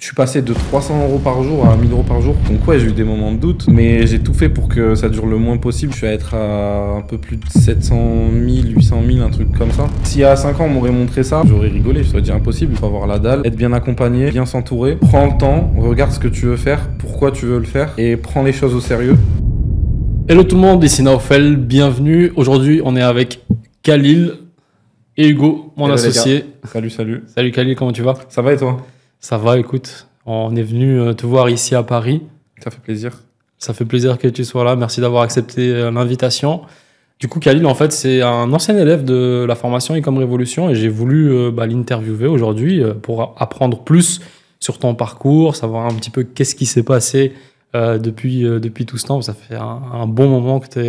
Je suis passé de 300 € par jour à 1000 € par jour. Donc ouais, j'ai eu des moments de doute, mais j'ai tout fait pour que ça dure le moins possible. Je suis à être à un peu plus de 700 000, 800 000, un truc comme ça. Si il y a 5 ans on m'aurait montré ça, j'aurais rigolé. Je serais dit impossible, il faut avoir la dalle, être bien accompagné, bien s'entourer. Prends le temps, regarde ce que tu veux faire, pourquoi tu veux le faire, et prends les choses au sérieux. Hello tout le monde, ici Naofel, bienvenue. Aujourd'hui on est avec Khalil et Hugo, mon associé. Salut, salut. Salut Khalil, comment tu vas? Ça va et toi? Ça va, écoute, on est venu te voir ici à Paris. Ça fait plaisir. Ça fait plaisir que tu sois là, merci d'avoir accepté l'invitation. Du coup, Khalil, en fait, c'est un ancien élève de la formation Ecom Révolution et j'ai voulu l'interviewer aujourd'hui pour apprendre plus sur ton parcours, savoir un petit peu qu'est-ce qui s'est passé depuis tout ce temps. Ça fait un bon moment que tu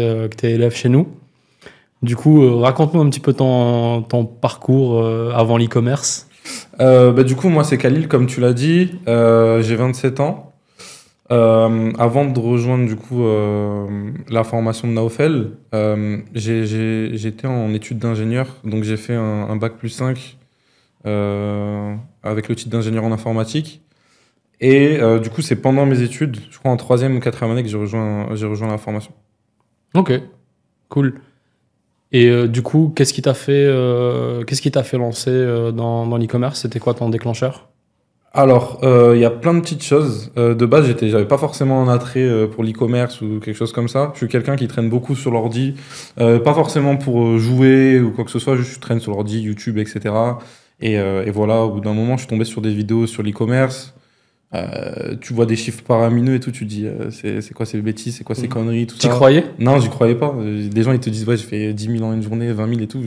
es élève chez nous. Du coup, raconte-nous un petit peu ton parcours avant l'e-commerce. Du coup, moi, c'est Khalil, comme tu l'as dit. J'ai 27 ans. Avant de rejoindre du coup la formation de Naofel, j'étais en études d'ingénieur. Donc, j'ai fait un bac plus 5 avec le titre d'ingénieur en informatique. Et du coup, c'est pendant mes études, je crois en 3e ou 4e année, que j'ai rejoint la formation. Ok, cool. Et du coup, qu'est-ce qui t'a fait lancer dans l'e-commerce? C'était quoi ton déclencheur? Alors, il y a plein de petites choses. De base, j'avais pas forcément un attrait pour l'e-commerce ou quelque chose comme ça. Je suis quelqu'un qui traîne beaucoup sur l'ordi, pas forcément pour jouer ou quoi que ce soit, juste je traîne sur l'ordi, YouTube, etc. Et voilà, au bout d'un moment, je suis tombé sur des vidéos sur l'e-commerce. Tu vois des chiffres paramineux et tout, tu te dis c'est quoi ces bêtises, c'est quoi ces conneries, tout ça. Tu croyais? Non, j'y croyais pas. Des gens ils te disent ouais, j'ai fait 10 000 en une journée, 20 000 et tout.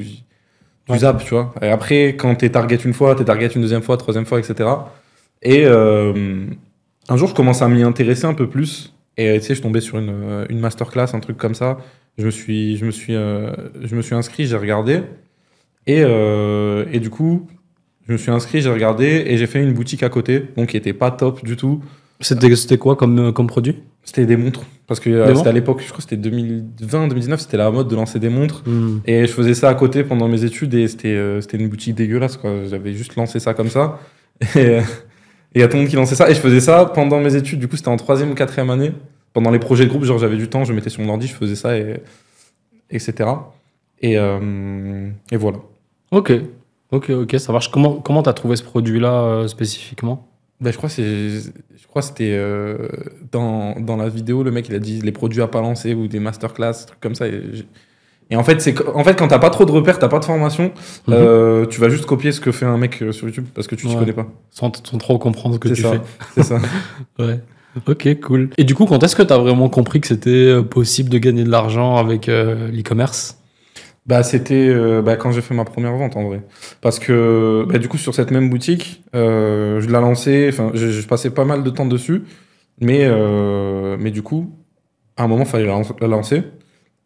Tu zappes, tu vois. Et après, quand t'es target une fois, t'es target une deuxième fois, troisième fois, etc. Et un jour, je commence à m'y intéresser un peu plus. Et tu sais, je suis tombé sur une masterclass, un truc comme ça. Je me suis inscrit, j'ai regardé. Et du coup, je me suis inscrit, j'ai regardé et j'ai fait une boutique à côté, donc qui était pas top du tout. C'était quoi comme produit? C'était des montres. Parce que c'était à l'époque, je crois que c'était 2020, 2019, c'était la mode de lancer des montres. Et je faisais ça à côté pendant mes études et c'était une boutique dégueulasse, quoi. J'avais juste lancé ça comme ça. Et il y a tout le monde qui lançait ça. Et je faisais ça pendant mes études. Du coup, c'était en 3e ou 4e année. Pendant les projets de groupe, genre j'avais du temps, je mettais sur mon ordi, je faisais ça, etc. Et voilà. Ok, ça marche. Comment t'as trouvé ce produit-là spécifiquement? Je crois que c'était dans la vidéo, le mec il a dit les produits à pas lancer ou des masterclass, des trucs comme ça. Et en fait, quand t'as pas trop de repères, t'as pas de formation, tu vas juste copier ce que fait un mec sur YouTube parce que tu t'y connais pas. Sans trop comprendre ce que tu fais. C'est ça. Ouais. Ok, cool. Et du coup, quand est-ce que t'as vraiment compris que c'était possible de gagner de l'argent avec l'e-commerce? C'était quand j'ai fait ma première vente en vrai. Parce que du coup sur cette même boutique, je l'ai lancée, enfin je passais pas mal de temps dessus, mais du coup, à un moment il fallait la lancer.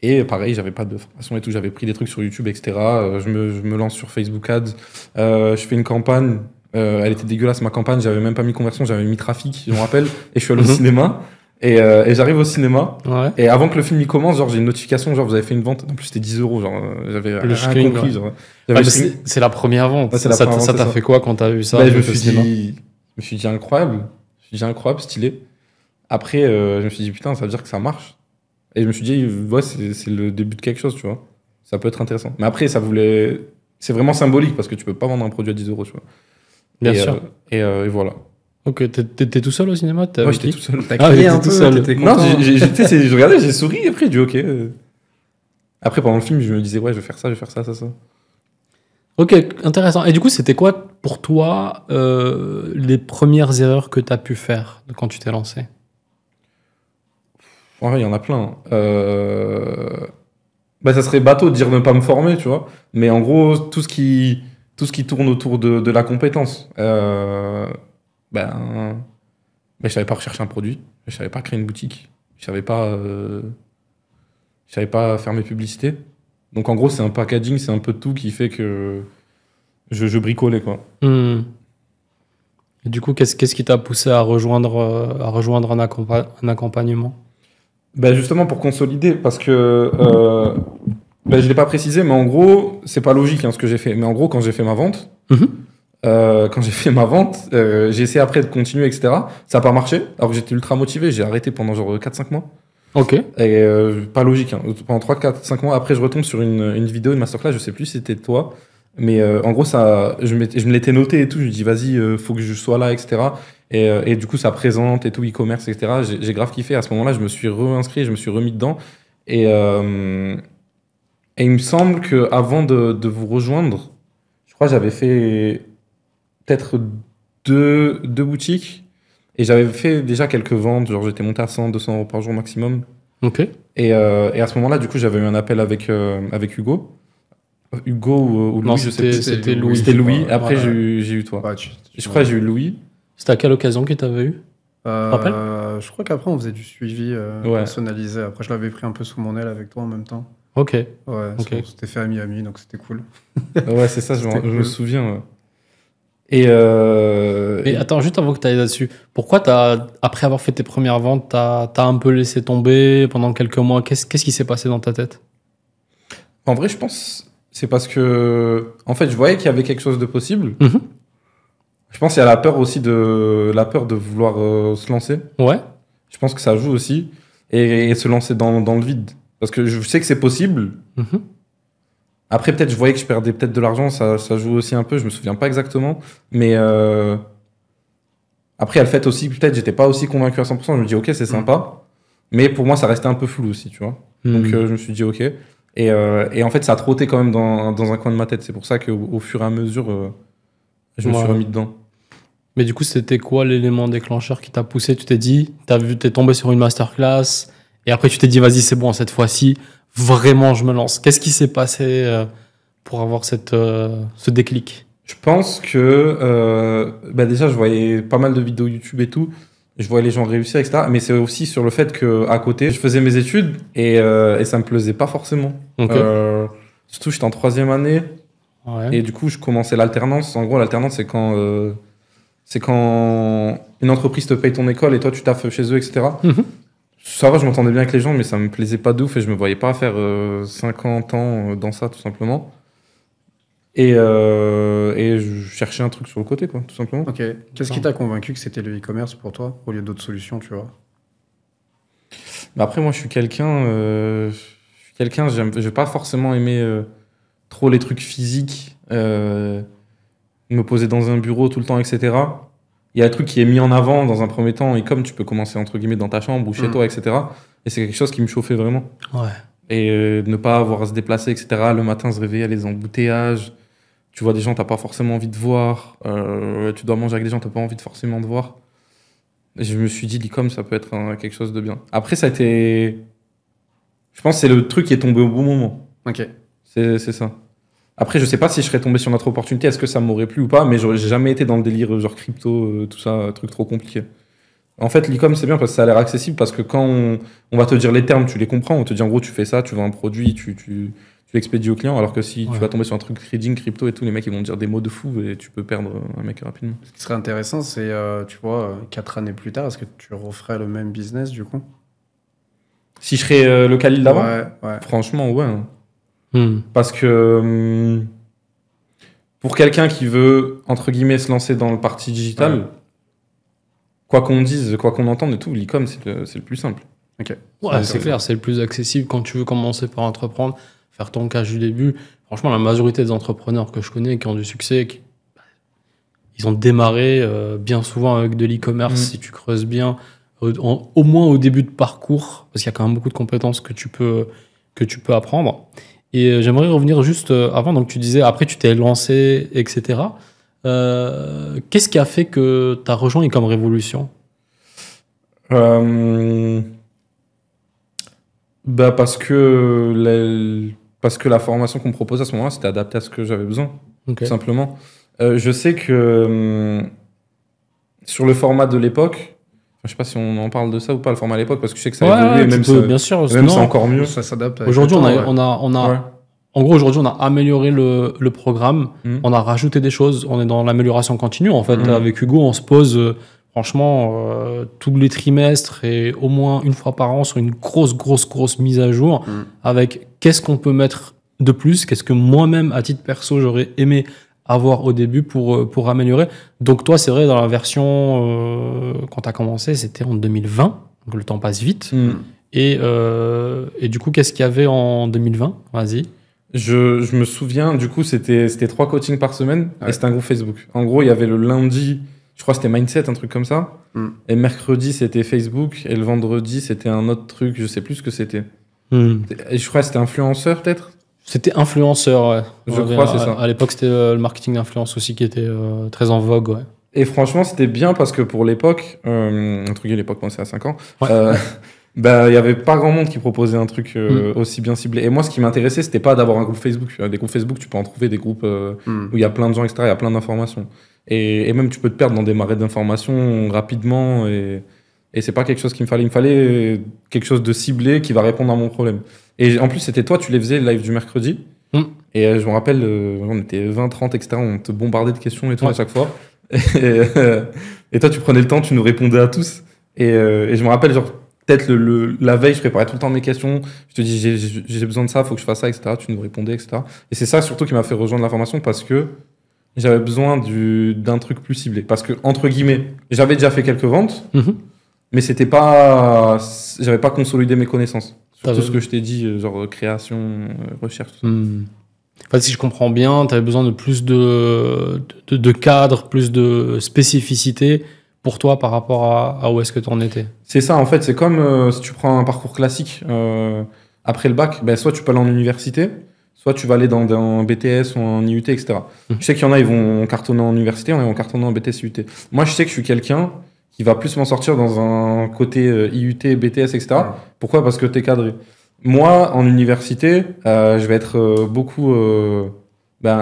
Et pareil, j'avais pas de formation et tout, j'avais pris des trucs sur YouTube, etc. Je me lance sur Facebook Ads, je fais une campagne, elle était dégueulasse ma campagne, j'avais même pas mis conversion, j'avais mis trafic, je me rappelle, et je suis allé au cinéma. Et j'arrive au cinéma, ouais. Et avant que le film y commence, genre j'ai une notification, genre vous avez fait une vente, en plus c'était 10 €, genre j'avais rien compris. Ouais. C'est la première vente. Ouais, ça t'a fait quoi quand t'as vu ça? Je me suis dit incroyable, stylé. Après, je me suis dit putain, ça veut dire que ça marche. Et je me suis dit, ouais, c'est le début de quelque chose, tu vois. Ça peut être intéressant. Mais après, c'est vraiment symbolique parce que tu peux pas vendre un produit à 10 €, tu vois. Bien sûr. Et voilà. Ok, t'es tout seul au cinéma? Moi, j'étais tout seul. T'as crié un peu, t'étais content. Non, je regardais, j'ai souri, après, j'ai dit ok. Après, pendant le film, je me disais, ouais, je vais faire ça. Ok, intéressant. Et du coup, c'était quoi pour toi les premières erreurs que t'as pu faire quand tu t'es lancé? Ouais, il y en a plein. Ça serait bateau de dire ne pas me former, tu vois. Mais en gros, tout ce qui tourne autour de la compétence. Je savais pas rechercher un produit, je savais pas créer une boutique, je savais pas faire mes publicités. Donc en gros, c'est un packaging, c'est un peu de tout qui fait que je bricolais, quoi. Et du coup, qu'est-ce qui t'a poussé à rejoindre un accompagnement? Justement pour consolider, parce que je l'ai pas précisé, mais en gros, c'est pas logique ce que j'ai fait. Mais en gros, quand j'ai fait ma vente, quand j'ai fait ma vente, j'ai essayé après de continuer, etc. Ça n'a pas marché, alors que j'étais ultra motivé. J'ai arrêté pendant genre 4-5 mois. Ok. Et pas logique, hein. Pendant 3, 4, 5 mois, après, je retombe sur une vidéo, une masterclass, je sais plus si c'était toi. Mais en gros, je me l'étais noté et tout. Je me dis, vas-y, faut que je sois là, etc. Et du coup, ça présente et tout, e-commerce, etc. J'ai grave kiffé. À ce moment-là, je me suis réinscrit, je me suis remis dedans. Et il me semble qu'avant de vous rejoindre, je crois que j'avais fait peut-être deux boutiques. Et j'avais fait déjà quelques ventes. Genre, j'étais monté à 100, 200 euros par jour maximum. Ok. Et à ce moment-là, du coup, j'avais eu un appel avec Hugo. Hugo ou Louis, Non, je sais plus. c'était Louis. C'était Louis. Après, Ouais. j'ai eu toi. Ouais, Je crois que j'ai eu Louis. C'était à quelle occasion qu'il t'avait eu? rappelles Je crois qu'après, on faisait du suivi Ouais. personnalisé. Après, je l'avais pris un peu sous mon aile avec toi en même temps. Ok. Ouais, Ok. on s'était fait ami-ami, donc c'était cool. Ouais, c'est ça, je C'était me cool. souviens. Ouais. Et Mais attends, juste avant que tu ailles là-dessus, pourquoi après avoir fait tes premières ventes, t'as un peu laissé tomber pendant quelques mois? Qu'est-ce qui s'est passé dans ta tête? en vrai, je pense c'est parce que en fait, je voyais qu'il y avait quelque chose de possible. Mhm. Je pense qu'il y a la peur aussi de vouloir se lancer. Ouais. Je pense que ça joue aussi et se lancer dans le vide parce que je sais que c'est possible. Mhm. Après, peut-être, je voyais que je perdais peut-être de l'argent, ça joue aussi un peu, je me souviens pas exactement. Mais après, il y a le fait aussi, peut-être, j'étais pas aussi convaincu à 100%. Je me dis, ok, c'est sympa. Mais pour moi, ça restait un peu flou aussi, tu vois. Donc, Mhm. je me suis dit, ok. Et en fait, ça a trotté quand même dans un coin de ma tête. C'est pour ça qu'au fur et à mesure, je me suis Ouais. remis dedans. Mais du coup, c'était quoi l'élément déclencheur qui t'a poussé? Tu t'es dit, t'es tombé sur une masterclass, et après tu t'es dit, vas-y, c'est bon, cette fois-ci, vraiment, je me lance. Qu'est-ce qui s'est passé pour avoir ce déclic? Je pense que déjà, je voyais pas mal de vidéos YouTube et tout. Je voyais les gens réussir, etc. Mais c'est aussi sur le fait qu'à côté, je faisais mes études et ça me plaisait pas forcément. Ok. Surtout, j'étais en 3e année Ouais. et du coup, je commençais l'alternance. En gros, l'alternance, c'est quand une entreprise te paye ton école et toi, tu taffes chez eux, etc. Mhm. Ça va, je m'entendais bien avec les gens, mais ça me plaisait pas de ouf et je me voyais pas faire 50 ans dans ça, tout simplement. Et je cherchais un truc sur le côté, quoi, tout simplement. Ok. Qu'est-ce qui t'a convaincu que c'était le e-commerce pour toi, au lieu d'autres solutions, tu vois? Mais après, moi, je suis quelqu'un, je vais pas forcément aimer trop les trucs physiques, me poser dans un bureau tout le temps, etc. Il y a un truc qui est mis en avant dans un premier temps, et comme tu peux commencer, entre guillemets, dans ta chambre ou chez toi, etc. Et c'est quelque chose qui me chauffait vraiment. Ouais. Et ne pas avoir à se déplacer, etc. Le matin, se réveiller à les embouteillages. Tu vois des gens, t'as pas forcément envie de voir. Tu dois manger avec des gens, t'as pas envie de forcément de voir. Et je me suis dit, l'e-com, ça peut être quelque chose de bien. Après, ça a été... Je pense que c'est le truc qui est tombé au bon moment. Ok. C'est ça. Après, je sais pas si je serais tombé sur notre opportunité, est-ce que ça m'aurait plu ou pas, mais j'ai jamais été dans le délire genre crypto, tout ça, truc trop compliqué. En fait, l'e-com, c'est bien parce que ça a l'air accessible, parce que quand on va te dire les termes, tu les comprends. On te dit en gros, tu fais ça, tu vends un produit, tu l'expédies au client, alors que si Ouais. tu vas tomber sur un truc trading, crypto et tout, les mecs ils vont te dire des mots de fou et tu peux perdre un mec rapidement. Ce qui serait intéressant, c'est, tu vois, 4 années plus tard, est-ce que tu referais le même business, du coup? Si je serais le Khalil d'avant, Ouais. franchement, ouais. Hein. Hmm. Parce que pour quelqu'un qui veut, entre guillemets, se lancer dans le parti digital, Ouais. quoi qu'on dise, quoi qu'on entende et tout, l'e-com, c'est le plus simple. Ok. Ouais, c'est clair, c'est le plus accessible quand tu veux commencer par entreprendre, faire ton cash du début. Franchement, la majorité des entrepreneurs que je connais qui ont du succès, ils ont démarré bien souvent avec de l'e-commerce, si tu creuses bien, au moins au début de parcours, parce qu'il y a quand même beaucoup de compétences que tu peux apprendre. Et j'aimerais revenir juste avant, donc tu disais, après tu t'es lancé, etc. Qu'est-ce qui a fait que tu as rejoint Ecom Révolution? Bah parce que la formation qu'on me proposait à ce moment-là, c'était adapté à ce que j'avais besoin, Ok. tout simplement. Je sais que sur le format de l'époque, je sais pas si on en parle de ça ou pas, le format à l'époque, parce que je sais que ça a évolué, tu même peux, ça- bien sûr. même Non, c'est encore mieux. Ça s'adapte. avec aujourd'hui, le on temps, a, ouais. on a, Ouais. en gros, aujourd'hui, on a amélioré le programme. Mhm. On a rajouté des choses. On est dans l'amélioration continue. En fait, Mhm. avec Hugo, on se pose, franchement, tous les trimestres et au moins une fois par an sur une grosse mise à jour Mhm. avec qu'est-ce qu'on peut mettre de plus, qu'est-ce que moi-même, à titre perso, j'aurais aimé avoir au début pour améliorer. Donc toi, c'est vrai, dans la version, quand tu as commencé, c'était en 2020, donc le temps passe vite. Et du coup, qu'est-ce qu'il y avait en 2020? Vas-y. Je me souviens, du coup, c'était 3 coachings par semaine et c'était un groupe Facebook. En gros, il y avait le lundi, je crois que c'était Mindset, un truc comme ça. Et mercredi, c'était Facebook. Et le vendredi, c'était un autre truc, je sais plus ce que c'était. Et je crois que c'était influenceur, peut-être. C'était influenceur, ouais. Je crois, c'est ça. À l'époque, c'était le marketing d'influence aussi qui était très en vogue, ouais. Et franchement, c'était bien parce que pour l'époque, entre guillemets, l'époque, moi, c'est à 5 ans, bah, il y avait pas grand monde qui proposait un truc aussi bien ciblé. Et moi, ce qui m'intéressait, c'était pas d'avoir un groupe Facebook. Des groupes Facebook, tu peux en trouver des groupes où il y a plein de gens, etc. Il y a plein d'informations. Et même, tu peux te perdre dans des marais d'informations rapidement. Et c'est pas quelque chose qu'il me fallait. Il me fallait quelque chose de ciblé qui va répondre à mon problème. Et en plus, c'était toi, tu les faisais live du mercredi. Et je me rappelle, on était 20, 30, etc. On te bombardait de questions et tout à chaque fois. Et toi, tu prenais le temps, tu nous répondais à tous. Et je me rappelle, genre, peut-être la veille, je préparais tout le temps mes questions. Je te dis, j'ai besoin de ça, faut que je fasse ça, etc. Tu nous répondais, etc. Et c'est ça surtout qui m'a fait rejoindre la formation parce que j'avais besoin d'un truc plus ciblé. Parce que, entre guillemets, j'avais déjà fait quelques ventes, mais c'était pas. J'avais pas consolidé mes connaissances. Sur tout ce que je t'ai dit, genre création, recherche, tout ça. En fait, si je comprends bien, tu avais besoin de plus de cadre, plus de spécificité pour toi par rapport à où est-ce que tu en étais. C'est ça, en fait, c'est comme si tu prends un parcours classique après le bac, ben, soit tu peux aller en université, soit tu vas aller dans un BTS ou en IUT, etc. Je sais qu'il y en a, ils vont cartonner en université, on vont cartonner en BTS, IUT. Moi, je sais que je suis quelqu'un qui va plus m'en sortir dans un côté IUT, BTS, etc. Pourquoi? Parce que tu es cadré. Moi, en université, je vais être beaucoup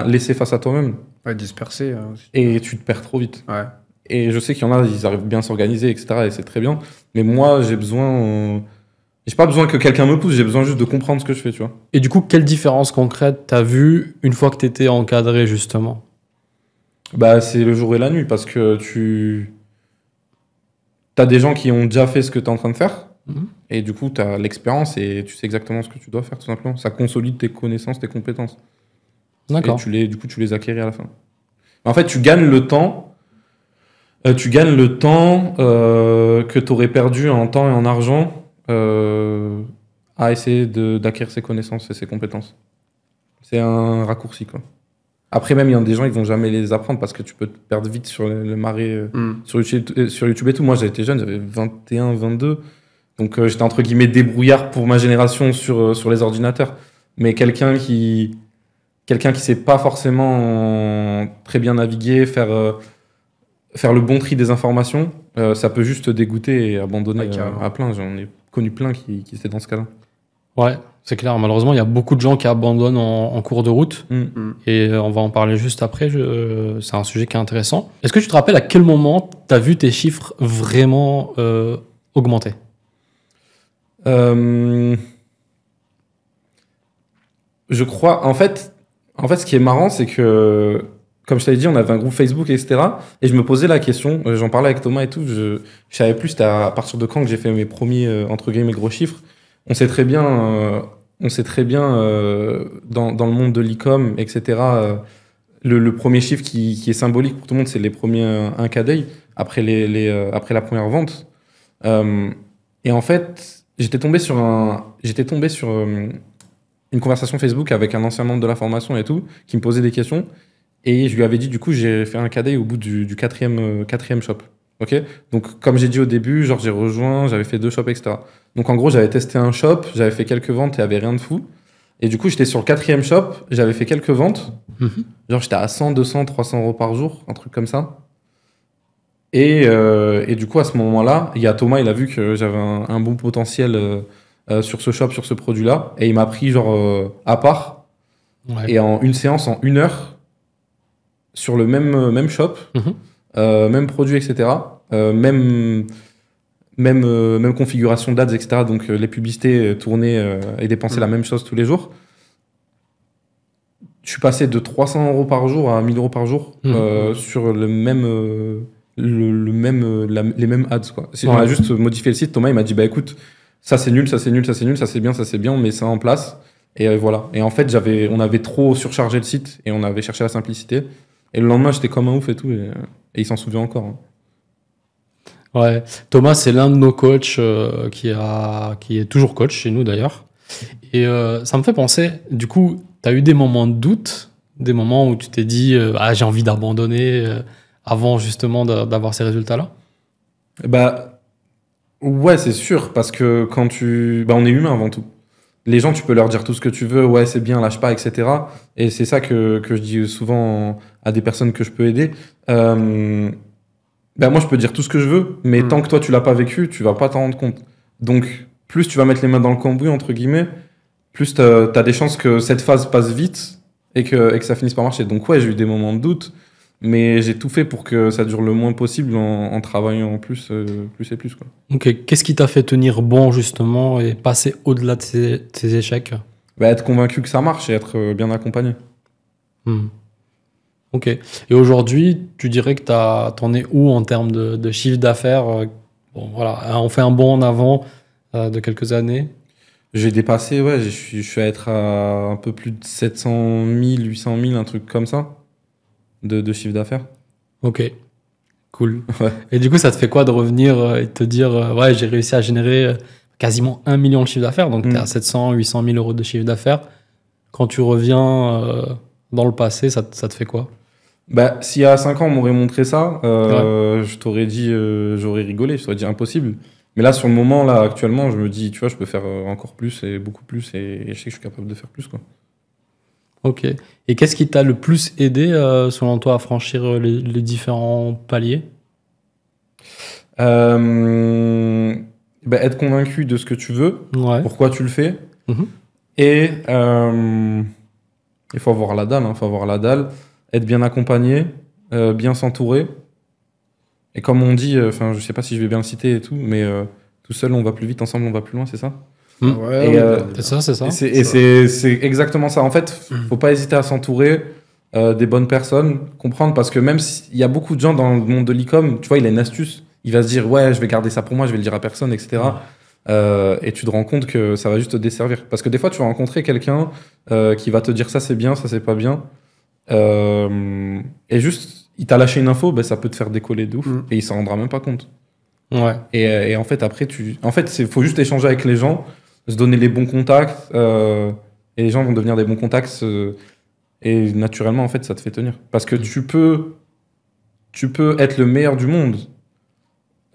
laissé face à toi-même. Ouais, dispersé aussi. Et tu te perds trop vite. Ouais. Et je sais qu'il y en a, ils arrivent bien à s'organiser, etc. Et c'est très bien. Mais moi, j'ai besoin... j'ai pas besoin que quelqu'un me pousse, j'ai besoin juste de comprendre ce que je fais, tu vois. Et du coup, quelle différence concrète t'as vue une fois que t'étais encadré, justement? Bah, c'est le jour et la nuit, parce que t'as des gens qui ont déjà fait ce que t'es en train de faire. Et du coup, tu as l'expérience et tu sais exactement ce que tu dois faire, tout simplement. Ça consolide tes connaissances, tes compétences. D'accord. Et du coup, tu les acquéris à la fin. En fait, tu gagnes le temps. Que tu aurais perdu en temps et en argent à essayer d'acquérir ses connaissances et ses compétences. C'est un raccourci, quoi. Après, même, il y a des gens qui vont jamais les apprendre parce que tu peux te perdre vite sur le marais sur YouTube et tout. Moi, j'étais jeune, j'avais 21, 22. Donc, j'étais entre guillemets débrouillard pour ma génération sur les ordinateurs. Mais quelqu'un qui sait pas forcément très bien naviguer, faire le bon tri des informations, ça peut juste te dégoûter et abandonner à plein. J'en ai connu plein qui étaient dans ce cas-là. Ouais, c'est clair. Malheureusement, il y a beaucoup de gens qui abandonnent en cours de route. Et on va en parler juste après. C'est un sujet qui est intéressant. Est-ce que tu te rappelles à quel moment tu as vu tes chiffres vraiment augmenter? Je crois, en fait, ce qui est marrant, c'est que, comme je t'avais dit, on avait un groupe Facebook, etc. Et je me posais la question, j'en parlais avec Thomas et tout, je savais plus, c'était à partir de quand que j'ai fait mes premiers, entre guillemets, gros chiffres. On sait très bien, dans le monde de l'e-com, etc., le premier chiffre qui est symbolique pour tout le monde, c'est les premiers 1K day, après la première vente. Et en fait, j'étais tombé sur une conversation Facebook avec un ancien membre de la formation et tout, qui me posait des questions. Et je lui avais dit, du coup, j'ai fait un KD au bout du quatrième shop. Ok. Donc, comme j'ai dit au début, genre, j'avais fait 2 shops, etc. Donc, en gros, j'avais testé un shop, j'avais fait quelques ventes et il n'y avait rien de fou. Et du coup, j'étais sur le 4e shop, j'avais fait quelques ventes. Genre, j'étais à 100, 200, 300 euros par jour, un truc comme ça. Et du coup, à ce moment-là, il y a Thomas, il a vu que j'avais un bon potentiel sur ce shop, sur ce produit-là. Et il m'a pris genre à part. Ouais. Et en une séance, en 1 heure, sur le même shop, même produit, etc. Même configuration d'ads, etc. Donc les publicités tournées et dépenser la même chose tous les jours. Je suis passé de 300 euros par jour à 1000 euros par jour sur les mêmes ads, quoi. On a juste modifié le site. Thomas, il m'a dit, bah écoute, ça c'est nul, ça c'est nul, ça c'est nul, ça c'est bien, on met ça en place. Et voilà. Et en fait, on avait trop surchargé le site et on avait cherché la simplicité. Et le lendemain, j'étais comme un ouf et tout. Et il s'en souvient encore. Hein. Ouais. Thomas, c'est l'un de nos coachs qui est toujours coach chez nous d'ailleurs. Et ça me fait penser, du coup, tu as eu des moments de doute, des moments où tu t'es dit j'ai envie d'abandonner avant justement d'avoir ces résultats-là? Bah, ouais, c'est sûr, parce que quand on est humain avant tout. Les gens, tu peux leur dire tout ce que tu veux, ouais, c'est bien, lâche pas, etc. Et c'est ça que je dis souvent à des personnes que je peux aider. Moi, je peux dire tout ce que je veux, mais tant que toi, tu l'as pas vécu, tu vas pas t'en rendre compte. Donc, plus tu vas mettre les mains dans le cambouis, entre guillemets, plus t'as des chances que cette phase passe vite et que ça finisse par marcher. Donc, ouais, j'ai eu des moments de doute, mais j'ai tout fait pour que ça dure le moins possible en travaillant plus et plus, quoi. Ok, qu'est-ce qui t'a fait tenir bon justement et passer au-delà de tes échecs? Être convaincu que ça marche et être bien accompagné. Ok. Et aujourd'hui, tu dirais que t'en es où en termes de chiffre d'affaires? Bon, voilà, on fait un bond en avant de quelques années. J'ai dépassé, ouais, je suis à être à un peu plus de 700 000, 800 000, un truc comme ça, de chiffre d'affaires. Ok, cool. Ouais. Et du coup, ça te fait quoi de revenir et de te dire, ouais, j'ai réussi à générer quasiment 1 million de chiffre d'affaires, donc t'es à 700, 800 000 euros de chiffre d'affaires. Quand tu reviens dans le passé, ça te fait quoi? S'il y a 5 ans, on m'aurait montré ça, je t'aurais dit, j'aurais rigolé, je t'aurais dit impossible. Mais là, sur le moment, là, actuellement, je me dis, tu vois, je peux faire encore plus et beaucoup plus et je sais que je suis capable de faire plus, quoi. Ok. Et qu'est-ce qui t'a le plus aidé, selon toi, à franchir les différents paliers? Être convaincu de ce que tu veux, Ouais. pourquoi tu le fais, et il faut avoir la dalle, faut avoir la dalle, être bien accompagné, bien s'entourer. Et comme on dit, je sais pas si je vais bien le citer et tout, mais tout seul on va plus vite, ensemble on va plus loin, c'est ça? Ouais, C'est ça. C'est exactement ça. En fait, faut pas hésiter à s'entourer des bonnes personnes, comprendre, parce que même s'il y a beaucoup de gens dans le monde de l'e-com, tu vois, il a une astuce, il va se dire, ouais, je vais garder ça pour moi, je vais le dire à personne, etc. Et tu te rends compte que ça va juste te desservir. Parce que des fois, tu vas rencontrer quelqu'un qui va te dire ça c'est bien, ça c'est pas bien. Et juste, il t'a lâché une info, ça peut te faire décoller de ouf. Et il s'en rendra même pas compte. Ouais. Et en fait, après, faut juste échanger avec les gens, se donner les bons contacts. Et les gens vont devenir des bons contacts. Et naturellement, en fait, ça te fait tenir. Parce que tu peux être le meilleur du monde.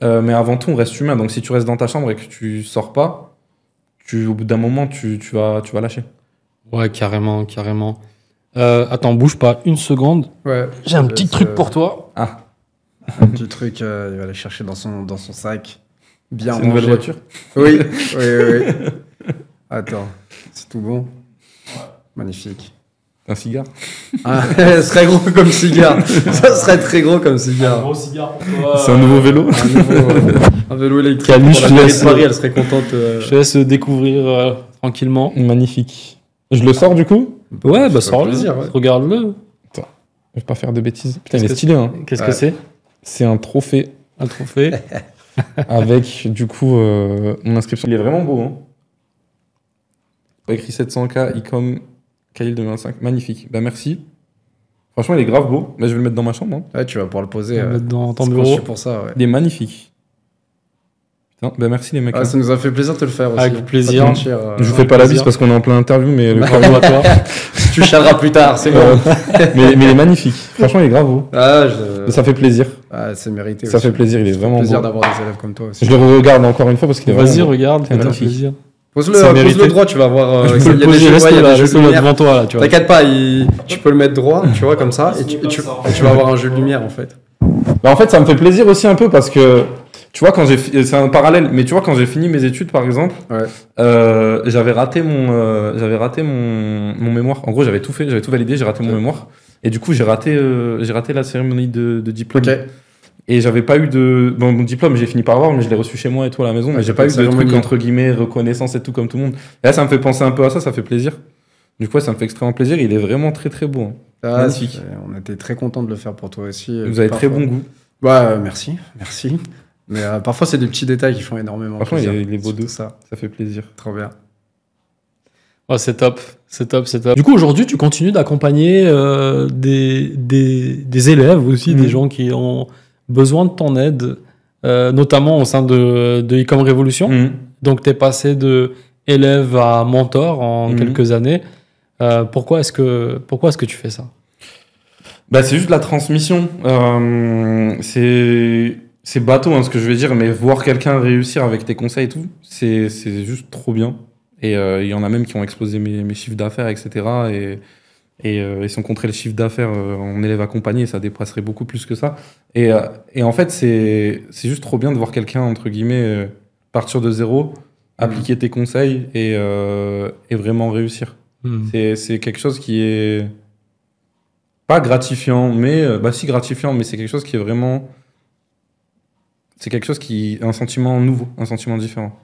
Mais avant tout, on reste humain. Donc, si tu restes dans ta chambre et que tu sors pas, au bout d'un moment, tu vas lâcher. Ouais, carrément. Attends, bouge pas une seconde. Ouais. J'ai un petit truc pour toi. Ah, Un petit truc, il va aller chercher dans son sac. Bien c'est une nouvelle rangé. voiture. Oui. Attends, c'est tout bon. Magnifique. Un cigare. Ah, ce serait gros comme cigare. Ça serait très gros comme Un cigare. gros cigare pour toi. C'est un nouveau vélo. Un vélo électrique. Camille, Pour la je te mairie laisse- de Paris, elle serait contente. Je te laisse découvrir tranquillement. Magnifique. Je le sors du coup? Ouais, Ça fait sors-le. plaisir, ouais. Regarde-le. Je vais pas faire de bêtises. Putain, il Qu'est-ce est que stylé, hein. Qu'est-ce Ouais. que c'est? C'est un trophée Un trophée. avec, du coup, mon inscription. Il est vraiment beau, hein. Écrit 700K, ICOM, Khalil 2025. Magnifique. Merci. Franchement, il est grave beau. Je vais le mettre dans ma chambre, hein. Ouais, tu vas pouvoir le poser. On va mettre dans ton c'est bureau. conçu pour ça, ouais. Il est magnifique. Putain, merci les mecs. Ah, ça nous a fait plaisir de te le faire aussi. Avec plaisir. Pas te mentir, Je vous fais pas la bise plaisir. parce qu'on est en plein interview, mais Bravo à toi. Tu chialeras plus tard, c'est bon. mais il est magnifique. Franchement, il est grave beau. Ça fait plaisir. C'est mérité Ça aussi. fait plaisir, il est Ça fait vraiment plaisir beau. d'avoir des élèves comme toi aussi. Je le regarde encore une fois parce qu'il est Vas-y, vraiment beau. regarde, C'est fais-tu magnifique. plaisir. Ça mérite. Pose-le droit, tu vas voir. Tu peux le poser, laisse-le devant toi, là, tu vois. T'inquiète pas, tu peux le mettre droit, tu vois, comme ça, et tu vas avoir un jeu de lumière en fait. En fait, ça me fait plaisir aussi un peu parce que, tu vois, c'est un parallèle, mais tu vois, quand j'ai fini mes études, par exemple, Ouais. j'avais raté mon mémoire. En gros, j'avais tout validé, j'ai raté mon mémoire. Et du coup, j'ai raté la cérémonie de diplôme. Ok. Et j'avais pas eu mon diplôme, j'ai fini par avoir, mais je l'ai reçu chez moi et tout à la maison. Ouais, Mais j'ai t'as pas eu pas de de truc, cérémonie. entre guillemets, reconnaissance et tout comme tout le monde. Et là, ça me fait penser un peu à ça, ça fait plaisir. Du coup, ouais, ça me fait extrêmement plaisir. Il est vraiment très très beau, hein. Magnifique. On était très contents de le faire pour toi aussi. Vous avez très bon goût. Ouais, merci. Mais parfois, c'est des petits détails qui font énormément Franchement, plaisir. il est beau Surtout de ça. Ça fait plaisir. Trop bien. Ouais, c'est top, c'est top, c'est top. Du coup, aujourd'hui, tu continues d'accompagner des élèves aussi, des gens qui ont besoin de ton aide, notamment au sein de Ecom Révolution. Donc, tu es passé de élève à mentor en quelques années. Pourquoi est-ce que tu fais ça? Bah, c'est juste la transmission. C'est bateau, hein, ce que je vais dire, mais voir quelqu'un réussir avec tes conseils et tout, c'est juste trop bien. Et il y en a même qui ont explosé mes chiffres d'affaires, etc. Et si on compterait le chiffre d'affaires en élève accompagné, ça dépasserait beaucoup plus que ça. Et en fait, c'est juste trop bien de voir quelqu'un, entre guillemets, partir de zéro, appliquer tes conseils et vraiment réussir. C'est quelque chose qui est pas gratifiant, mais bah si gratifiant, mais c'est quelque chose qui est vraiment... C'est quelque chose qui est un sentiment nouveau, un sentiment différent.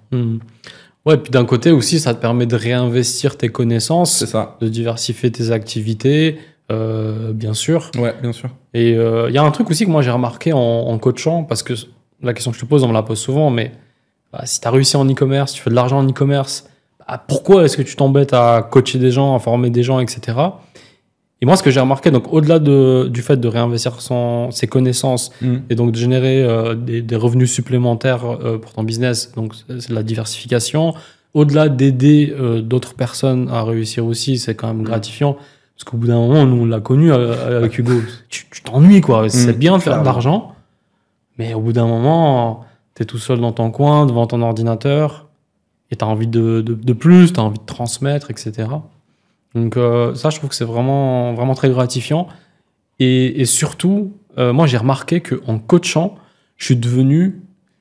Ouais, puis d'un côté aussi, ça te permet de réinvestir tes connaissances, C'est ça. de diversifier tes activités, bien sûr. Ouais, bien sûr. Et il y a un truc aussi que moi j'ai remarqué en coachant, parce que la question que je te pose, on me la pose souvent, mais bah, si tu as réussi en e-commerce, tu fais de l'argent en e-commerce, bah, pourquoi est-ce que tu t'embêtes à coacher des gens, à former des gens, etc. Et moi, ce que j'ai remarqué, donc au-delà du fait de réinvestir ses connaissances et donc de générer des revenus supplémentaires pour ton business, donc c'est de la diversification, au-delà d'aider d'autres personnes à réussir aussi, c'est quand même gratifiant. Parce qu'au bout d'un moment, nous, on l'a connu avec Hugo, tu t'ennuies, quoi. C'est bien de faire de l'argent, mais au bout d'un moment, tu es tout seul dans ton coin, devant ton ordinateur, et tu as envie de plus, tu as envie de transmettre, etc. Donc ça, je trouve que c'est vraiment, vraiment très gratifiant. Et surtout, moi, j'ai remarqué qu'en coachant, je suis devenu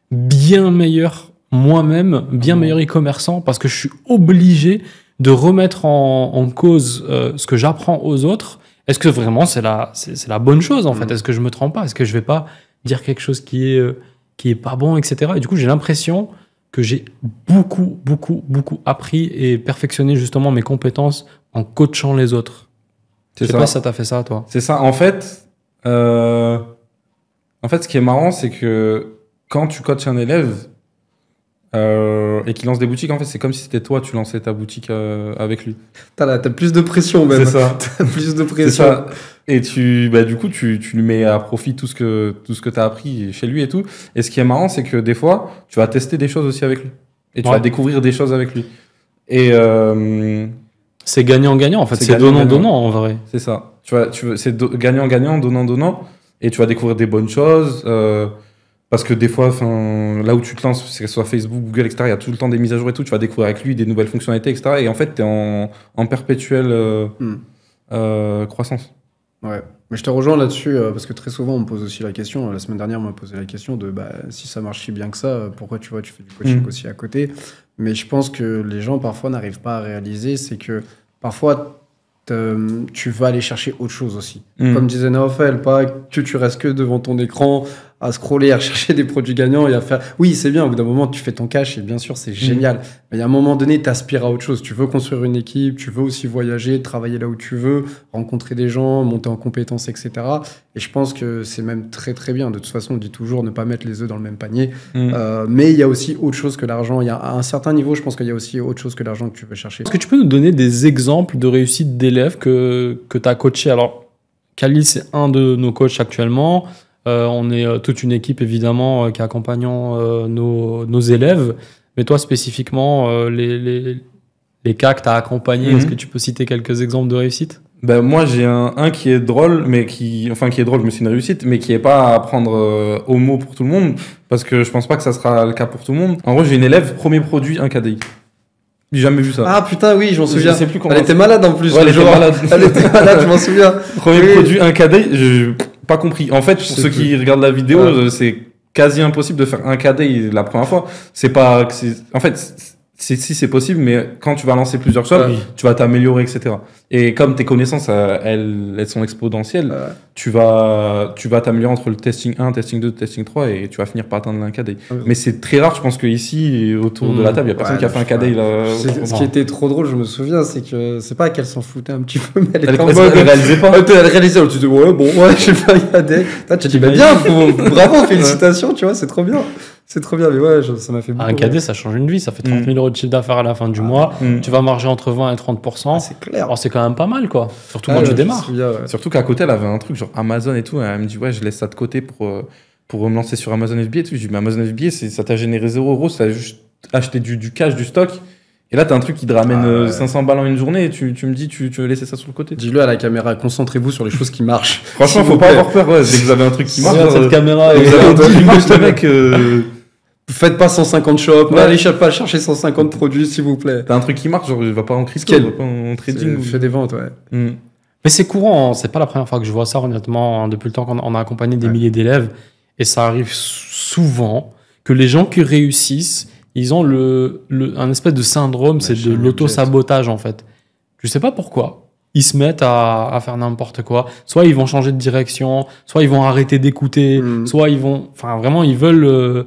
bien meilleur moi-même, bien meilleur e-commerçant, parce que je suis obligé de remettre en cause ce que j'apprends aux autres. Est-ce que vraiment c'est la bonne chose, en fait? Est-ce que je me trompe pas? Est-ce que je vais pas dire quelque chose qui est pas bon, etc. Et du coup, j'ai l'impression que j'ai beaucoup appris et perfectionné justement mes compétences en coachant les autres. Je sais pas si ça t'a fait ça, toi. C'est ça. En fait, ce qui est marrant, c'est que quand tu coaches un élève et qu'il lance des boutiques, en fait, c'est comme si c'était toi, tu lançais ta boutique avec lui. T'as plus de pression, même. C'est ça. T'as plus de pression. C'est ça. Et du coup, tu lui mets à profit tout ce que tu as appris chez lui et tout. Et ce qui est marrant, c'est que des fois, tu vas tester des choses aussi avec lui. Et tu vas découvrir des choses avec lui. Et c'est gagnant-gagnant, en fait. C'est donnant-donnant, en vrai. C'est ça. C'est gagnant-gagnant, donnant-donnant. Et tu vas découvrir des bonnes choses. Parce que des fois, là où tu te lances, que ce soit Facebook, Google, etc., il y a tout le temps des mises à jour et tout. Tu vas découvrir avec lui des nouvelles fonctionnalités, etc. Et en fait, tu es en perpétuelle croissance. Ouais, mais je te rejoins là-dessus parce que très souvent on me pose aussi la question. La semaine dernière, on m'a posé la question de si ça marche si bien que ça, pourquoi tu fais du coaching aussi à côté. Mais je pense que les gens parfois n'arrivent pas à réaliser, c'est que parfois tu vas aller chercher autre chose aussi. Comme disait Naofel, pas que tu restes que devant ton écran à scroller, à rechercher des produits gagnants et à faire... Oui, c'est bien, au bout d'un moment, tu fais ton cash et bien sûr, c'est génial. Mais à un moment donné, tu aspires à autre chose. Tu veux construire une équipe, tu veux aussi voyager, travailler là où tu veux, rencontrer des gens, monter en compétences, etc. Et je pense que c'est même très, très bien. De toute façon, on dit toujours ne pas mettre les œufs dans le même panier. Mais il y a aussi autre chose que l'argent. Il y a, à un certain niveau, je pense qu'il y a aussi autre chose que l'argent que tu veux chercher. Est-ce que tu peux nous donner des exemples de réussite d'élèves que tu as coaché? Alors, Khalil, c'est un de nos coachs actuellement. On est toute une équipe, évidemment, qui accompagnant nos élèves. Mais toi, spécifiquement, les cas que tu as accompagnés, est-ce que tu peux citer quelques exemples de réussite? Ben, moi, j'ai un qui est drôle, mais qui est drôle, mais c'est une réussite, mais qui n'est pas à prendre au mot pour tout le monde, parce que je pense pas que ça sera le cas pour tout le monde. En gros, j'ai une élève, premier produit, un KDI. J'ai jamais vu ça. Ah putain, oui, je m'en souviens. Je sais plus comment elle était malade en plus. Ouais, elle était malade. Elle était malade, je m'en souviens. Premier produit, un KDI, pas compris. En fait, pour ceux qui regardent la vidéo, c'est quasi impossible de faire un KDI la première fois. En fait, si c'est possible, mais quand tu vas lancer plusieurs choses, tu vas t'améliorer, etc. Et comme tes connaissances, elles sont exponentielles, tu vas t'améliorer entre le testing 1, testing 2, testing 3 et tu vas finir par atteindre un KDI. Mais c'est très rare, je pense qu'ici, autour de la table, il n'y a personne qui a fait un KDI. Ce qui était trop drôle, je me souviens, c'est que c'est pas qu'elle s'en foutait un petit peu, mais elle réalisait pas. Elle réalisait, tu te dis, ouais, bon, ouais, je sais pas, il y a des... Tu te dis, bien, bravo, félicitations, tu vois, c'est trop bien. C'est trop bien, mais ouais, ça m'a fait beaucoup. Un cadet, ça change une vie. Ça fait 30 000 euros de chiffre d'affaires à la fin du mois. Tu vas marger entre 20 et 30%. C'est clair. Alors, c'est quand même pas mal, quoi. Surtout quand tu démarres. Bien, ouais. Surtout qu'à côté, elle avait un truc genre Amazon et tout. Elle me dit, ouais, je laisse ça de côté pour me lancer sur Amazon FBA et tout. Je dis, mais Amazon FBA, ça t'a généré 0 euros. Ça a juste acheté du cash, du stock. Et là, t'as un truc qui te ramène 500 balles en une journée et tu me dis, tu veux laisser ça sur le côté. Dis-le à la caméra, concentrez-vous sur les choses qui marchent. Franchement, faut pas avoir peur. Ouais, dès que vous avez un truc qui marche, Cette caméra vous avez un truc qui marche, le mec. Faites pas 150 shops, n'allez pas chercher 150 produits, s'il vous plaît. T'as un truc qui marche, genre, il va pas en crypto, il va pas en trading. Fais des ventes, ouais. Mais c'est courant, hein. C'est pas la première fois que je vois ça, honnêtement, hein, depuis le temps qu'on a accompagné des milliers d'élèves. Et ça arrive souvent que les gens qui réussissent, ils ont un espèce de syndrome, c'est de l'auto-sabotage, en fait. Je sais pas pourquoi. Ils se mettent à faire n'importe quoi. Soit ils vont changer de direction, soit ils vont arrêter d'écouter, soit ils vont... Enfin, vraiment, ils veulent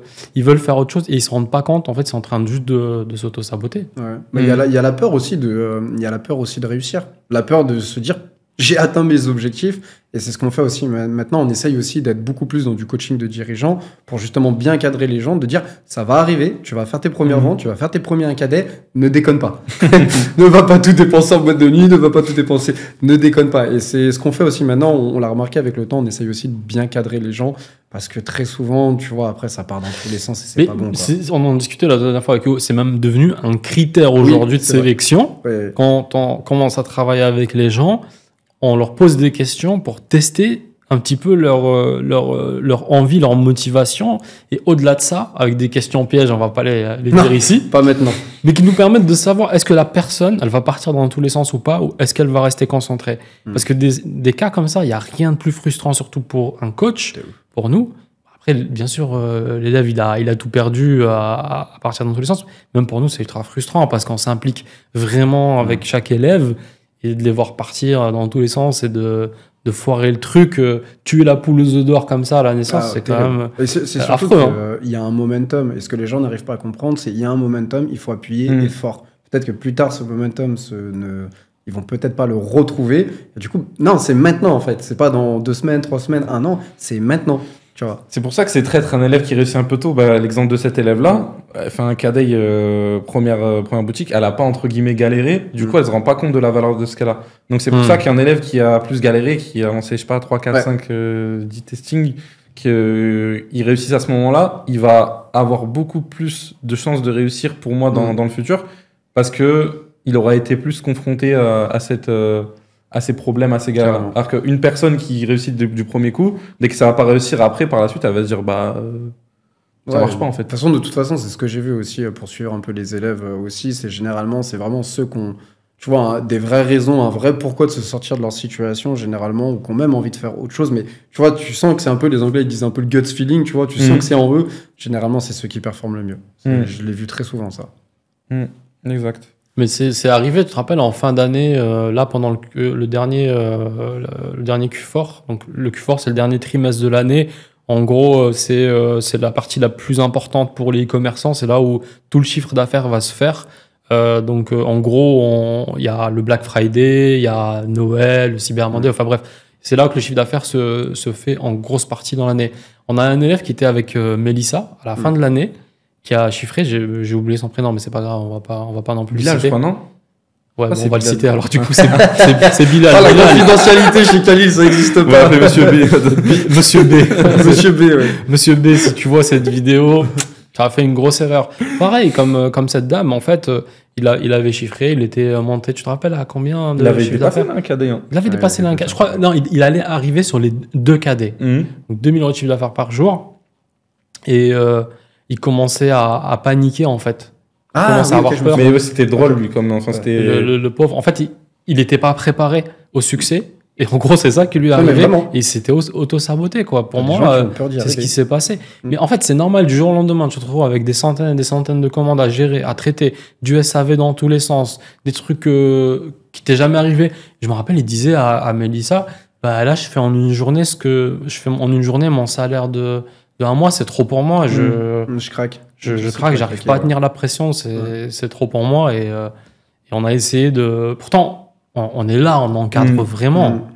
faire autre chose et ils se rendent pas compte. En fait, c'est en train juste de s'auto-saboter. Ouais. Mais il y a la peur aussi de réussir. La peur de se dire, j'ai atteint mes objectifs. Et c'est ce qu'on fait aussi. Maintenant, on essaye aussi d'être beaucoup plus dans du coaching de dirigeants pour justement bien cadrer les gens, de dire, ça va arriver, tu vas faire tes premières ventes, tu vas faire tes premiers cadets, ne déconne pas. Ne va pas tout dépenser en boîte de nuit, ne va pas tout dépenser, ne déconne pas. Et c'est ce qu'on fait aussi maintenant, on l'a remarqué avec le temps, on essaye aussi de bien cadrer les gens parce que très souvent, tu vois, après, ça part dans tous les sens et c'est pas bon. On en discutait la dernière fois avec eux, c'est même devenu un critère aujourd'hui de sélection. Ouais. Quand on commence à travailler avec les gens, on leur pose des questions pour tester un petit peu leur envie, leur motivation. Et au-delà de ça, avec des questions pièges, on va pas les dire ici. Pas maintenant. Mais qui nous permettent de savoir est-ce que la personne, elle va partir dans tous les sens ou pas, ou est-ce qu'elle va rester concentrée. Parce que des cas comme ça, il n'y a rien de plus frustrant, surtout pour un coach, pour nous. Après, bien sûr, l'élève, il a tout perdu à partir dans tous les sens. Même pour nous, c'est ultra frustrant parce qu'on s'implique vraiment avec chaque élève. Et de les voir partir dans tous les sens et de foirer le truc, tuer la poule aux œufs d'or comme ça à la naissance, c'est quand même c'est surtout affreux. Il y a un momentum. Et ce que les gens n'arrivent pas à comprendre, c'est qu'il y a un momentum, il faut appuyer et fort. Peut-être que plus tard, ce momentum, ils vont peut-être pas le retrouver. Et du coup, non, c'est maintenant en fait. C'est pas dans 2 semaines, 3 semaines, 1 an. C'est maintenant. Tu vois. C'est pour ça que c'est traître un élève qui réussit un peu tôt. L'exemple de cet élève-là, elle fait un cadet première boutique, elle a pas entre guillemets galéré. Du coup, elle se rend pas compte de la valeur de ce qu'elle a. Donc c'est pour ça qu'un élève qui a plus galéré, qui a lancé, je sais pas, 3, 4, 5 10 testings, qu'il réussisse à ce moment-là, il va avoir beaucoup plus de chances de réussir pour moi dans le futur parce que il aura été plus confronté à ces problèmes, à ces galères. Alors qu'une personne qui réussit du premier coup, dès que ça va pas réussir après, par la suite, elle va se dire, ça marche pas en fait. De toute façon, c'est ce que j'ai vu aussi pour suivre un peu les élèves aussi. C'est vraiment ceux qui ont, tu vois, des vraies raisons, un vrai pourquoi de se sortir de leur situation, généralement, ou qui ont même envie de faire autre chose. Mais tu vois, tu sens que c'est un peu, les Anglais, ils disent un peu le gut feeling, tu vois, tu sens que c'est en eux. Généralement, c'est ceux qui performent le mieux. Je l'ai vu très souvent, ça. Exact. Mais c'est arrivé, tu te rappelles, en fin d'année, là, pendant le dernier Q4. Donc, le Q4, c'est le dernier trimestre de l'année. En gros, c'est la partie la plus importante pour les e-commerçants. C'est là où tout le chiffre d'affaires va se faire. Donc, en gros, il y a le Black Friday, il y a Noël, le Cyber Monday. Enfin bref, c'est là que le chiffre d'affaires se fait en grosse partie dans l'année. On a un élève qui était avec Mélissa à la fin de l'année, qui a chiffré, j'ai oublié son prénom, mais c'est pas grave, on va pas non plus Bilal, le citer. je crois, non? Ouais, Ah, on va Bilal. le citer, alors du coup, c'est Bilal. Ah, la confidentialité chez Khalil, ça n'existe pas. Ouais, Monsieur B. Monsieur B. Monsieur B, ouais. Monsieur B, si tu vois cette vidéo, tu as fait une grosse erreur. Pareil, comme cette dame, en fait, il avait chiffré, il était monté, tu te rappelles à combien de Il avait chiffre dépassé d'affaires? un cadet. Il avait dépassé l'un. Je crois, non, il allait arriver sur les 2 cadets. Donc 2000 euros de chiffre d'affaires par jour. Et il commençait à paniquer, en fait. Il commençait à avoir peur. Mais c'était drôle, lui, comme enfin, c'était... Le pauvre, en fait, il n'était pas préparé au succès. Et en gros, c'est ça qui lui est Non, mais arrivé. vraiment. Et il s'était auto-saboté, quoi. Pour Il y a des moi, gens qui ont peur d'y c'est ce arriver. qui s'est passé. Mais en fait, c'est normal. Du jour au lendemain, tu te retrouves avec des centaines et des centaines de commandes à gérer, à traiter, du SAV dans tous les sens, des trucs qui t'est jamais arrivé. Je me rappelle, il disait à Mélissa, là, je fais en une journée mon salaire de 1 mois, c'est trop pour moi. Je craque. Je craque, j'arrive pas à tenir la pression, c'est trop pour moi. Et on a essayé de... Pourtant, on est là, on encadre vraiment.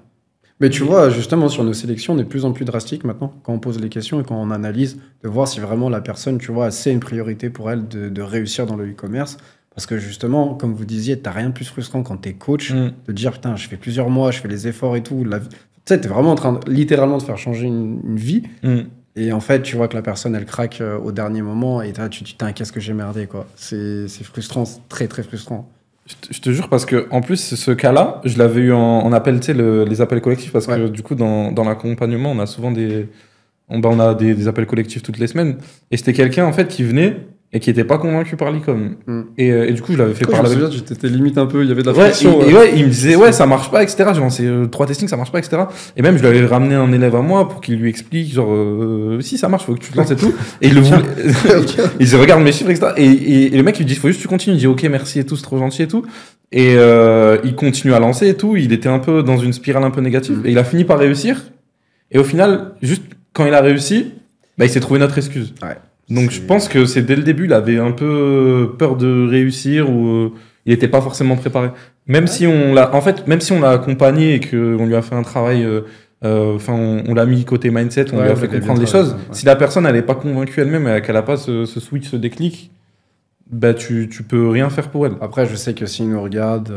Mais tu vois, justement, sur nos sélections, on est de plus en plus drastique maintenant, quand on pose les questions et quand on analyse, de voir si vraiment la personne, tu vois, c'est une priorité pour elle de réussir dans le e-commerce. Parce que justement, comme vous disiez, t'as rien de plus frustrant quand t'es coach, de dire, putain, je fais plusieurs mois, je fais les efforts et tout. Tu sais, t'es vraiment en train, littéralement, de faire changer une vie. Et en fait, tu vois que la personne, elle craque au dernier moment et tu te dis, putain, qu'est-ce que j'ai merdé, quoi. C'est frustrant, c'est très, très frustrant. Je te jure, parce que en plus, ce cas-là, je l'avais eu en appel, tu sais, les appels collectifs, parce que du coup, dans l'accompagnement, on a souvent on a des appels collectifs toutes les semaines. Et c'était quelqu'un, en fait, qui venait et qui n'était pas convaincu par l'e-com. Et du coup, je l'avais fait parler avec... Tu t'étais limite un peu, il y avait de la friction. Et il me disait, ça marche pas, etc. J'ai lancé 3 testings, ça marche pas, etc. Et même, je lui avais ramené un élève à moi pour qu'il lui explique, genre, si ça marche, faut que tu te lances et tout. Et il le voulait. Il se regarde mes chiffres, etc. Et le mec, il me dit, faut juste que tu continues. Il dit, ok, merci et tout, c'est trop gentil et tout. Et il continue à lancer et tout. Il était un peu dans une spirale un peu négative. Et il a fini par réussir. Et au final, juste quand il a réussi, il s'est trouvé notre excuse. Ouais. Donc je pense que c'est dès le début, il avait un peu peur de réussir ou il n'était pas forcément préparé. Même si on l'a accompagné et qu'on lui a fait un travail, on l'a mis côté mindset, on lui a fait comprendre les choses. Si la personne elle n'est pas convaincue elle-même et qu'elle n'a pas ce switch, ce déclic, tu peux rien faire pour elle. Après, je sais que s'il nous regarde,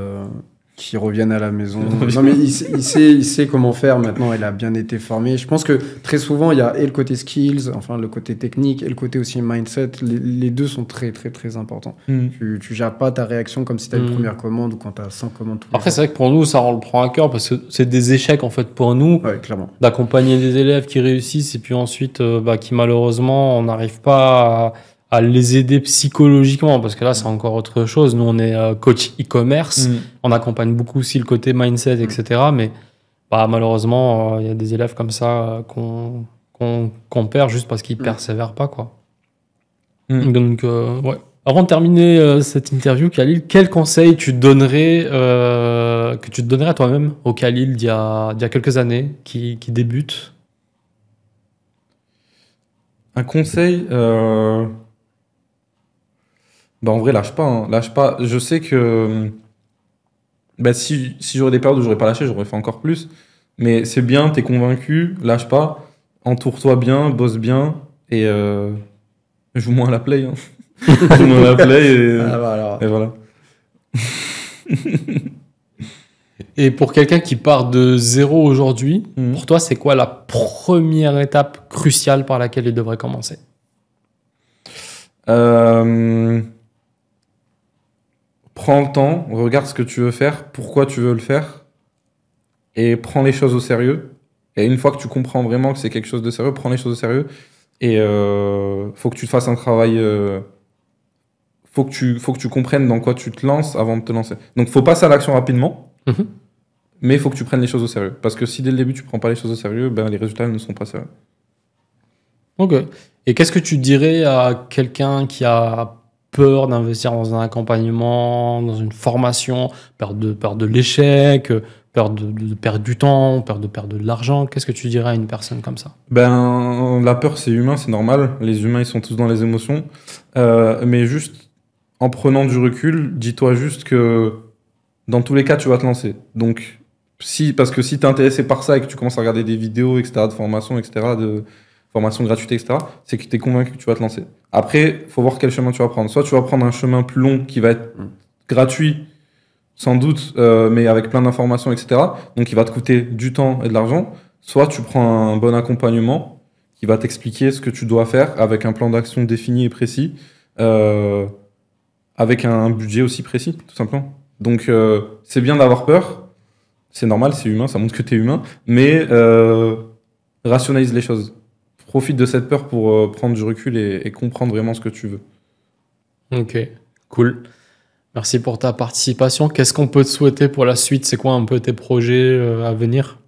qu'il revienne à la maison. Non, mais il sait comment faire maintenant. Il a bien été formé. Je pense que très souvent, il y a et le côté skills, enfin le côté technique, et le côté aussi mindset. Les deux sont très, très, très importants. Tu gères pas ta réaction comme si tu as une première commande ou quand tu as 100 commandes. Après, c'est vrai que pour nous, ça on le prend à cœur parce que c'est des échecs en fait pour nous clairement. D'accompagner des élèves qui réussissent et puis ensuite qui malheureusement on n'arrive pas à les aider psychologiquement, parce que là, c'est encore autre chose. Nous, on est coach e-commerce. On accompagne beaucoup aussi le côté mindset, etc. Mais malheureusement, il y a des élèves comme ça qu'on perd juste parce qu'ils persévèrent pas, quoi. Donc, Avant de terminer cette interview, Khalil, quel conseil tu donnerais, que tu te donnerais à toi-même au Khalil d'il y a quelques années, qui débute? Un conseil... en vrai, lâche pas. Hein. Lâche pas. Je sais que si j'aurais des périodes où j'aurais pas lâché, j'aurais fait encore plus. Mais c'est bien, t'es convaincu, lâche pas. Entoure-toi bien, bosse bien et joue moins à la play. Hein. Joue moins à la play et voilà. Et pour quelqu'un qui part de zéro aujourd'hui, pour toi, c'est quoi la première étape cruciale par laquelle il devrait commencer? Prends le temps, regarde ce que tu veux faire, pourquoi tu veux le faire, et prends les choses au sérieux. Et une fois que tu comprends vraiment que c'est quelque chose de sérieux, prends les choses au sérieux. Et faut que tu te fasses un travail. Faut que tu comprennes dans quoi tu te lances avant de te lancer. Donc, faut passer à l'action rapidement, mais il faut que tu prennes les choses au sérieux. Parce que si dès le début tu prends pas les choses au sérieux, les résultats ne sont pas sérieux. Ok. Et qu'est-ce que tu dirais à quelqu'un qui a peur d'investir dans un accompagnement, dans une formation, peur de l'échec, peur de perdre du temps, peur de perdre de l'argent? Qu'est-ce que tu dirais à une personne comme ça? La peur, c'est humain, c'est normal. Les humains, ils sont tous dans les émotions. Mais juste, en prenant du recul, dis-toi juste que dans tous les cas, tu vas te lancer. Donc, parce que si tu es intéressé par ça et que tu commences à regarder des vidéos, etc., de formation, etc., de formation gratuite, etc., c'est que tu es convaincu que tu vas te lancer. Après, il faut voir quel chemin tu vas prendre. Soit tu vas prendre un chemin plus long qui va être gratuit, sans doute, mais avec plein d'informations, etc. Donc, il va te coûter du temps et de l'argent. Soit tu prends un bon accompagnement qui va t'expliquer ce que tu dois faire avec un plan d'action défini et précis, avec un budget aussi précis, tout simplement. Donc, c'est bien d'avoir peur. C'est normal, c'est humain, ça montre que tu es humain. Mais rationalise les choses. Profite de cette peur pour prendre du recul et comprendre vraiment ce que tu veux. Ok, cool. Merci pour ta participation. Qu'est-ce qu'on peut te souhaiter pour la suite? C'est quoi un peu tes projets à venir?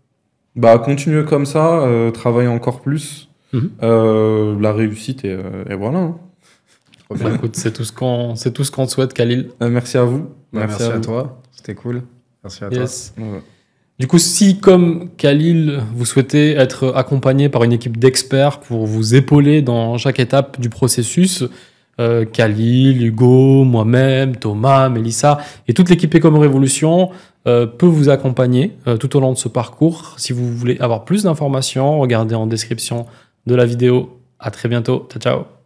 Continue comme ça, travaille encore plus. La réussite et voilà. Hein. Écoute, c'est tout ce qu'on te souhaite, Khalil. Merci à vous. Merci à toi. C'était cool. Merci à toi. Ouais. Du coup, si comme Khalil, vous souhaitez être accompagné par une équipe d'experts pour vous épauler dans chaque étape du processus, Khalil, Hugo, moi-même, Thomas, Mélissa et toute l'équipe Ecom Révolution peut vous accompagner tout au long de ce parcours. Si vous voulez avoir plus d'informations, regardez en description de la vidéo. À très bientôt. Ciao, ciao.